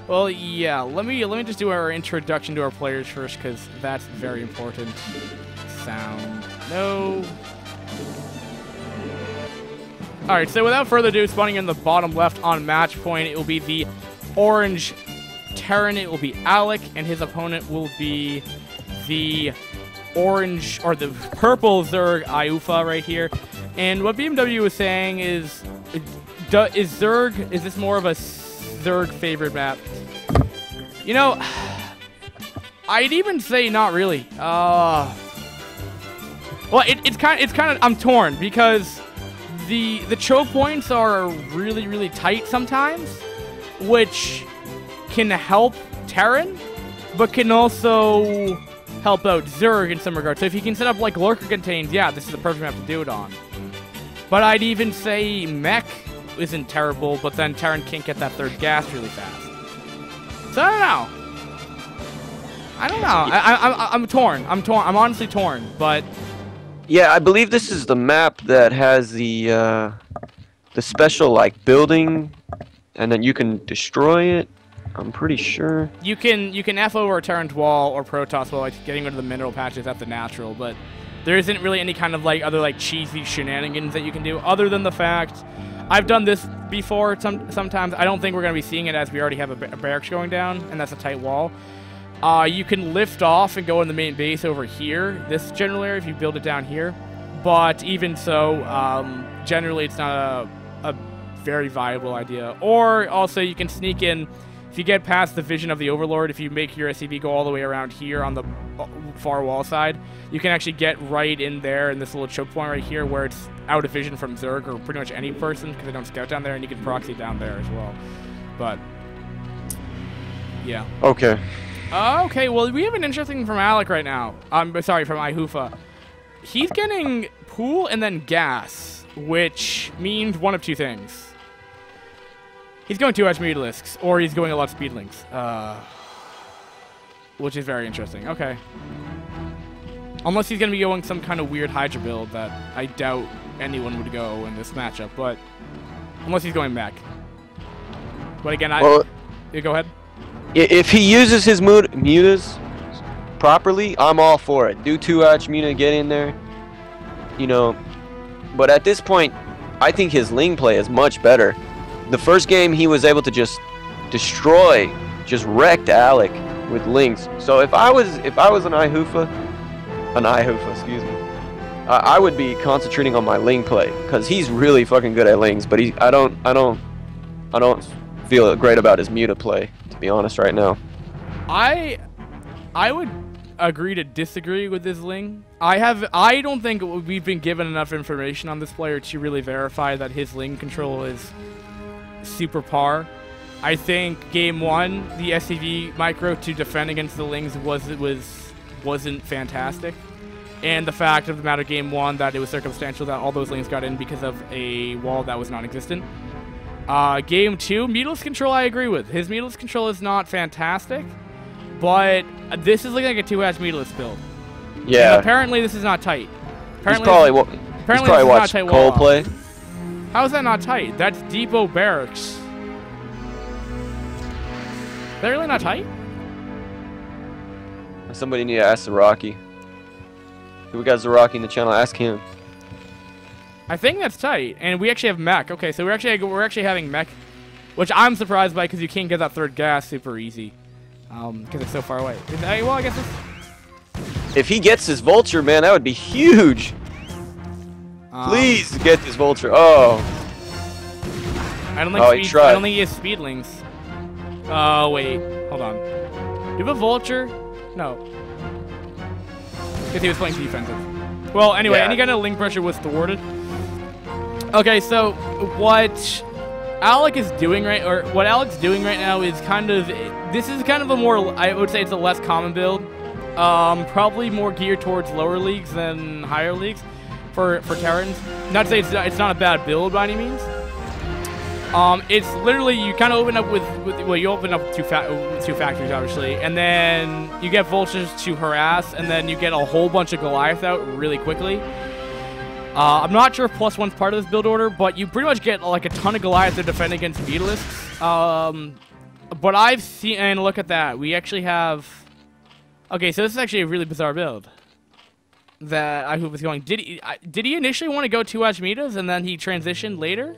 Well, yeah. Let me just do our introduction to our players first, because that's very important. Sound. No. All right. So without further ado, spawning in the bottom left on match point, it will be the orange Terran. It will be AleC, and his opponent will be the orange or the purple Zerg ihufa right here. And what BMW was saying is this more of a Zerg favorite map? You know, I'd even say not really. Well, it's kind of I'm torn because the choke points are really tight sometimes, which can help Terran, but can also help out Zerg in some regards. So if you can set up like lurker contains, yeah, this is the perfect map to do it on. But I'd even say mech isn't terrible, but then Terran can't get that third gas really fast. So I don't know. I'm torn. I'm honestly torn, but yeah, I believe this is the map that has the special like building, and then you can destroy it. I'm pretty sure. You can F over a Terran's wall or Protoss while like getting rid of the mineral patches at the natural, but there isn't really any kind of like other like cheesy shenanigans that you can do other than the fact I've done this before sometimes. I don't think we're going to be seeing it as we already have a barracks going down, and that's a tight wall. You can lift off and go in the main base over here, this general area, if you build it down here. But even so, generally it's not a very viable idea. Or also you can sneak in, if you get past the vision of the Overlord, if you make your SCV go all the way around here on the far wall side, you can actually get right in there in this little choke point right here where it's out of vision from Zerg or pretty much any person because they don't scout down there, and you can proxy down there as well. But, yeah. Okay. Okay, well, we have an interesting thing from AleC right now. Sorry, from ihufa. He's getting pool and then gas, which means one of two things. He's going 2H Mutalisks, or he's going a lot of Speedlings. Which is very interesting. Okay. Unless he's going to be going some kind of weird Hydra build that I doubt anyone would go in this matchup, but unless he's going mech. But again, yeah, go ahead. If he uses his mutas properly, I'm all for it. Do 2H muta, get in there. You know, but at this point, I think his Ling play is much better. The first game, he was able to just destroy, just wrecked AleC with Lings. So if I was an ihufa, excuse me, I would be concentrating on my Ling play because he's really fucking good at Lings. But I don't feel great about his muta play, to be honest, right now. I would agree to disagree with this Ling. I don't think we've been given enough information on this player to really verify that his Ling control is super par. I think game one, the SCV micro to defend against the Lings wasn't fantastic. And the fact of the matter, game one, that it was circumstantial that all those Lings got in because of a wall that was non-existent. Game two, Mutalisk control I agree with. His Mutalisk control is not fantastic, but this is looking like a 2H Mutalisk build. Yeah. And apparently this is not tight. Apparently he's probably watched Cole play. How is that not tight? That's Depot Barracks. They're really not tight? Somebody need to ask Zaraki. We got Zaraki in the channel. Ask him. I think that's tight, and we actually have mech. Okay, so we're actually having mech, which I'm surprised by because you can't get that third gas super easy, because it's so far away. Well, I guess if he gets his vulture, man, that would be huge. Please get this vulture. Oh. I don't think he has speedlings. Oh wait, hold on. Do you have a vulture? No. Because he was playing defensive. Well, anyway, any kind of link pressure was thwarted. Okay, so what AleC is doing what AleC's doing right now is this is kind of a more, I would say it's a less common build. Probably more geared towards lower leagues than higher leagues for Terrans. Not to say it's not a bad build by any means. It's literally, you kind of open up with well, you open up two factories, obviously, and then you get vultures to harass, and then you get a whole bunch of Goliath out really quickly. I'm not sure if +1's part of this build order, but you pretty much get like a ton of Goliath to defend against Mutalisks. But I've seen, and look at that. We actually have. Okay, so this is actually a really bizarre build that ihufa was going. Did he initially want to go 2-hatch metas and then he transitioned later?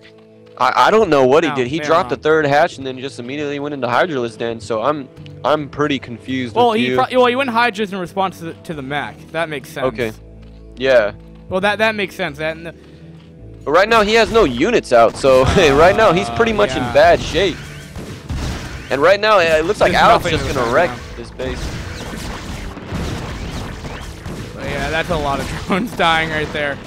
I don't know what he did. He fair dropped the enough. 3rd hatch and then just immediately went into Hydralisk Den. So I'm pretty confused. Well, with he you. he went Hydras in response to the mech. That makes sense. Okay. Yeah. Well, that makes sense. That. But right now he has no units out, so right now he's pretty much yeah. in bad shape. And right now it looks like There's AleC's nothing just to gonna defend wreck now. this base. But yeah, that's a lot of drones dying right there.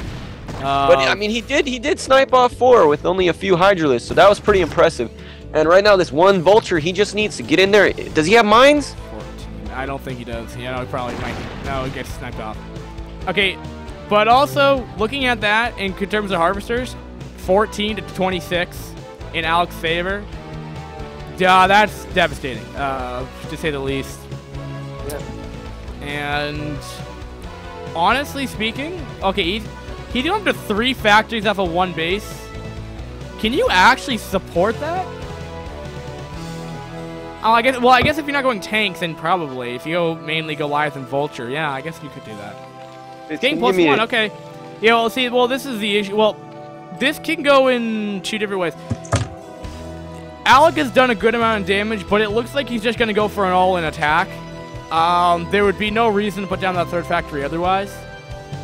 But I mean, he did snipe off 4 with only a few Hydralisks, so that was pretty impressive. And right now, this one Vulture, he just needs to get in there. Does he have mines? 14. I don't think he does. Yeah, no, he probably might. No, he gets sniped off. Okay, but also looking at that in terms of harvesters, 14 to 26 in AleC's favor. That's devastating, to say the least. Yeah. And honestly speaking, okay, he's going up to 3 factories off of 1 base. Can you actually support that? Oh, I guess. Well, I guess if you're not going tanks, then probably. If you go mainly Goliath and Vulture, yeah, I guess you could do that. Game +1, okay. Yeah, well, see, well, this is the issue. Well, this can go in 2 different ways. AleC has done a good amount of damage, but it looks like he's just going to go for an all-in attack. There would be no reason to put down that 3rd factory otherwise.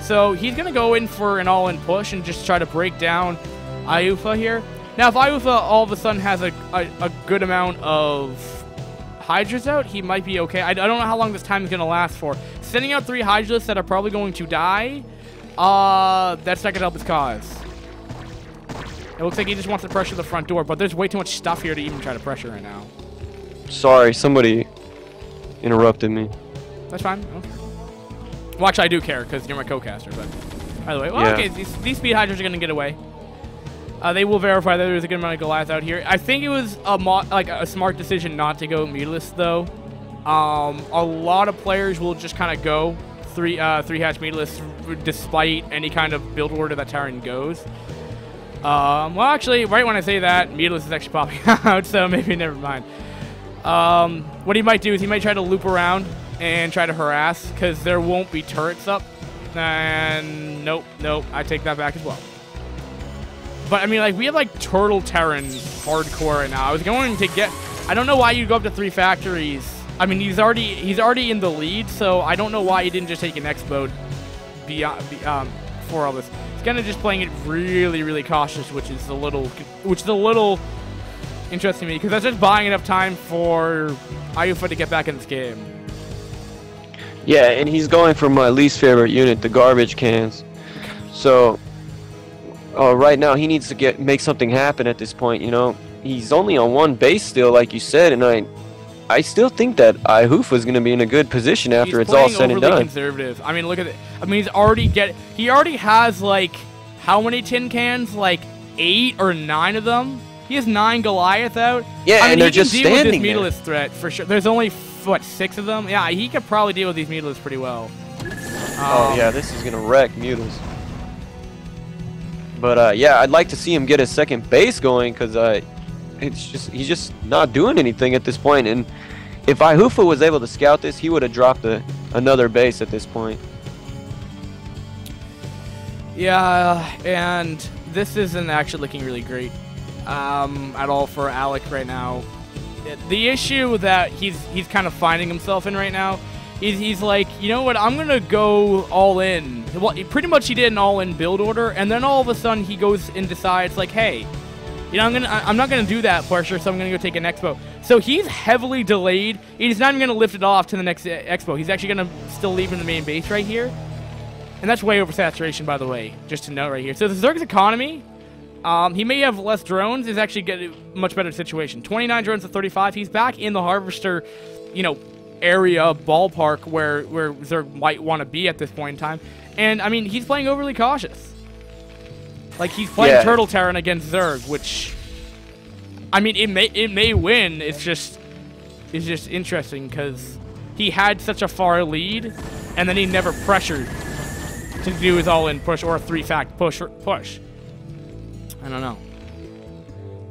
So he's going to go in for an all-in push and just try to break down ihufa here. Now, if ihufa all of a sudden has a good amount of Hydras out, he might be okay. I don't know how long this time is going to last for. Sending out 3 Hydras that are probably going to die, that's not going to help his cause. It looks like he just wants to pressure the front door, but there's way too much stuff here to even try to pressure right now. Sorry, somebody interrupted me. That's fine. I don't care. Well, actually, I do care because you're my co-caster, but by the way, well, Yeah. okay, these speed Hydras are going to get away. They will verify that there's a good amount of Goliath out here. I think it was a smart decision not to go meatless, though. A lot of players will just kind of go 3-hatch meatless despite any kind of build order that Terran goes. Well, actually, right when I say that, meatless is actually popping out, so maybe never mind. What he might do is he might try to loop around and try to harass, because there won't be turrets up. And nope, I take that back as well. But I mean, like, we have like Turtle Terran hardcore right now. I was going to get. I don't know why you'd go up to 3 factories. I mean, he's already in the lead, so I don't know why he didn't just take an X-Mode for all this. He's kind of just playing it really, really cautious, which is a little interesting to me, because that's just buying enough time for ihufa to get back in this game. Yeah, and he's going for my least favorite unit, the garbage cans. So right now he needs to make something happen at this point. You know, he's only on 1 base still, like you said, and I still think that ihufa is going to be in a good position after it's all said and done. Conservative. I mean, look at it. I mean, he already has like how many tin cans? Like 8 or 9 of them. He has 9 Goliath out. Yeah, I mean, and they're just standing there. He can deal with this meatless threat for sure. There's only what, 6 of them? Yeah, he could probably deal with these meatless pretty well. Oh yeah, this is gonna wreck Mutas. But yeah, I'd like to see him get his 2nd base going, because he's just not doing anything at this point. And if ihufa was able to scout this, he would have dropped another base at this point. Yeah, and this isn't actually looking really great at all for AleC right now. The issue that he's kind of finding himself in right now is he's like, you know what, I'm gonna go all in. Well, pretty much he did an all-in build order, and then all of a sudden he goes and decides like, hey, you know, I'm not gonna do that pressure, so I'm gonna go take an expo. So he's heavily delayed. He's not even gonna lift it off to the next expo. He's actually gonna still leave in the main base right here, and that's way over saturation, by the way, just to note right here. So the Zerg's economy. He may have less drones, is actually getting a much better situation. 29 drones to 35. He's back in the harvester, you know, area, ballpark where Zerg might want to be at this point in time. And, I mean, he's playing overly cautious. Like, he's playing Turtle Terran against Zerg, which, I mean, it may win. It's just interesting, because he had such a far lead, and then he never pressured to do his all-in push or a 3-fact push. I don't know.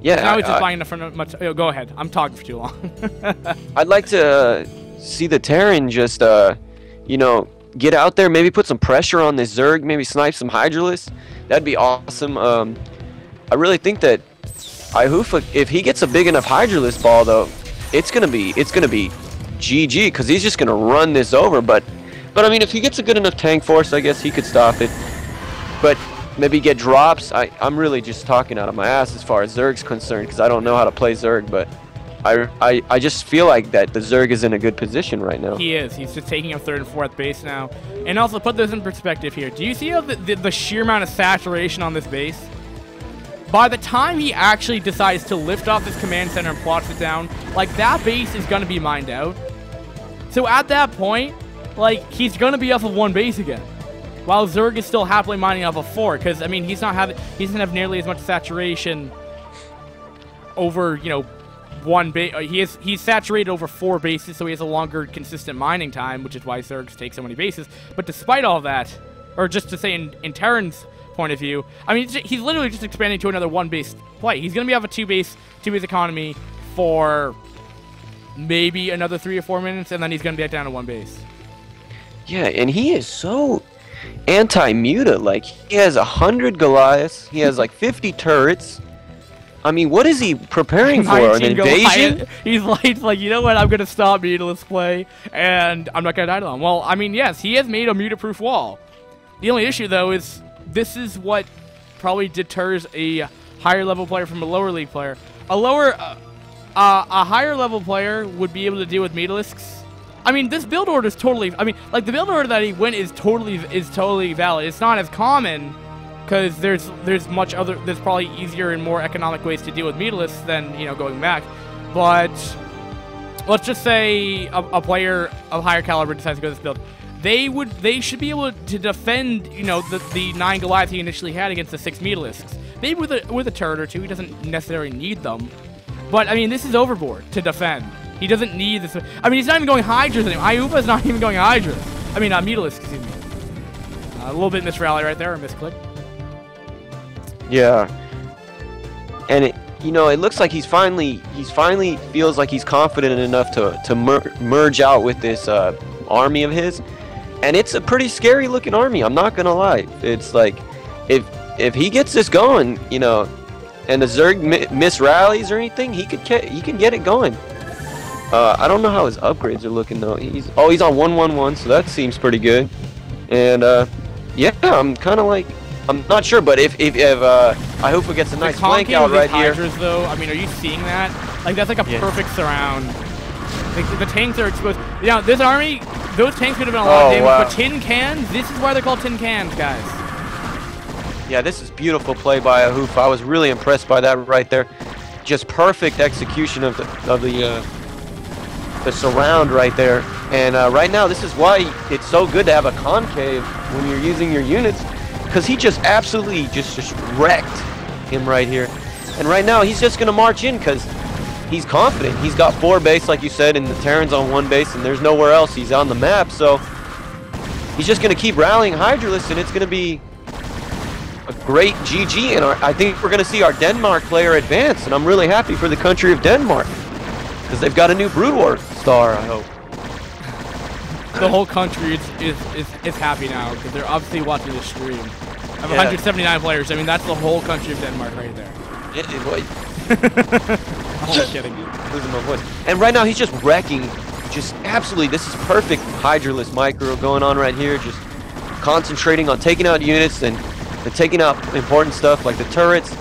Yeah. Now he's just buying enough for much. Oh, go ahead. I'm talking for too long. I'd like to see the Terran just, you know, get out there, maybe put some pressure on this Zerg, maybe snipe some Hydralisk. That'd be awesome. I really think that ihufa, if he gets a big enough Hydralisk ball, though, it's gonna be GG, because he's just gonna run this over. But I mean, if he gets a good enough tank force, I guess he could stop it. But maybe get drops. I'm really just talking out of my ass as far as Zerg's concerned, because I don't know how to play Zerg, but I just feel like that the Zerg is in a good position right now. He is. He's just taking up 3rd and 4th base now. And also, put this in perspective here. Do you see how the sheer amount of saturation on this base? By the time he actually decides to lift off this command center and plots it down, like, that base is going to be mined out. So at that point, like, he's going to be off of 1 base again. While Zerg is still happily mining off of 4, because, I mean, he doesn't have nearly as much saturation over, you know, 1 base. He's saturated over 4 bases, so he has a longer, consistent mining time, which is why Zergs take so many bases. But despite all that, or just to say in Terran's point of view, I mean, he's literally just expanding to another 1 base play. He's going to be off a 2 base economy for maybe another 3 or 4 minutes, and then he's going to be down to 1 base. Yeah, and he is so anti-muta. Like, he has 100 Goliaths, he has like 50 turrets. I mean, what is he preparing for? An invasion? He's like, you know what? I'm gonna stop mutaless play, and I'm not gonna die to him. Well, I mean, yes, he has made a muta-proof wall. The only issue, though, is this is what probably deters a higher level player from a lower league player. A higher level player would be able to deal with mutalisks. I mean, this build order is totally. I mean, like, the build order that he went is totally valid. It's not as common because there's probably easier and more economic ways to deal with mutalisks than, you know, going back. But let's just say a player of higher caliber decides to go this build. They should be able to defend, you know, the 9 Goliath he initially had against the 6 mutalisks. Maybe with a turret or 2, he doesn't necessarily need them. But I mean, this is overboard to defend. He doesn't need this. I mean, he's not even going Hydras anymore. ihufa is not even going Hydras. I mean, Mutalisk, excuse me. A little bit misrally right there, or misclick. Yeah. And it, you know, it looks like he's finally feels like he's confident enough to merge out with this army of his, and it's a pretty scary looking army. I'm not gonna lie. It's like if he gets this going, you know, and the Zerg miss rallies or anything, he can get it going. I don't know how his upgrades are looking though. He's on 111, so that seems pretty good. And yeah, I'm kind of like, I'm not sure, but if ihufa gets a nice flank out right here. Though, I mean, are you seeing that? Like, that's like a perfect surround. Like, the tanks are exposed. You know, this army, those tanks could have been a lot of damage, but tin cans, this is why they're called tin cans, guys. Yeah, this is beautiful play by ihufa. I was really impressed by that right there. Just perfect execution of the surround right there. And right now, this is why it's so good to have a concave when you're using your units, because he just absolutely just wrecked him right here. And right now, he's just going to march in because he's confident. He's got 4 base, like you said, and the Terran's on 1 base, and there's nowhere else. He's on the map, so he's just going to keep rallying Hydralisk, and it's going to be a great GG. And I think we're going to see our Denmark player advance, and I'm really happy for the country of Denmark because they've got a new Brood War star, I hope. The whole country is happy now because they're obviously watching the stream. I have 179 players. I mean, that's the whole country of Denmark right there. I'm kidding. Losing my voice. And right now he's just wrecking. Just absolutely. This is perfect Hydralisk micro going on right here. Just concentrating on taking out units and taking out important stuff like the turrets.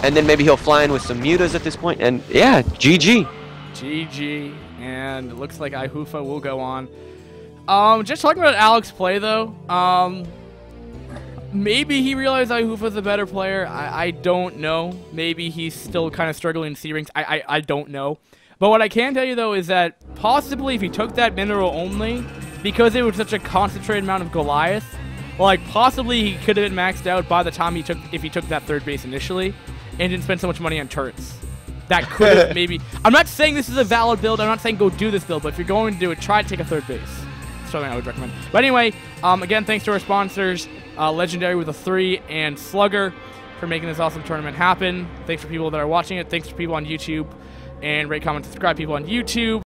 And then maybe he'll fly in with some mutas at this point. And yeah, GG. GG. And it looks like ihufa will go on. Just talking about AleC's play though, maybe he realized ihufa's a better player. I don't know. Maybe he's still kind of struggling in C ranks. I don't know. But what I can tell you though is that possibly if he took that mineral only, because it was such a concentrated amount of Goliath, like possibly he could have been maxed out by the time if he took that 3rd base initially, and didn't spend so much money on turrets. That could have maybe. I'm not saying this is a valid build. I'm not saying go do this build, but if you're going to do it, try to take a 3rd base. Something I would recommend. But anyway, again, thanks to our sponsors, Legendary with a 3 and Slugger. for making this awesome tournament happen. Thanks for people that are watching it. Thanks for people on YouTube. And rate, comment, subscribe people on YouTube.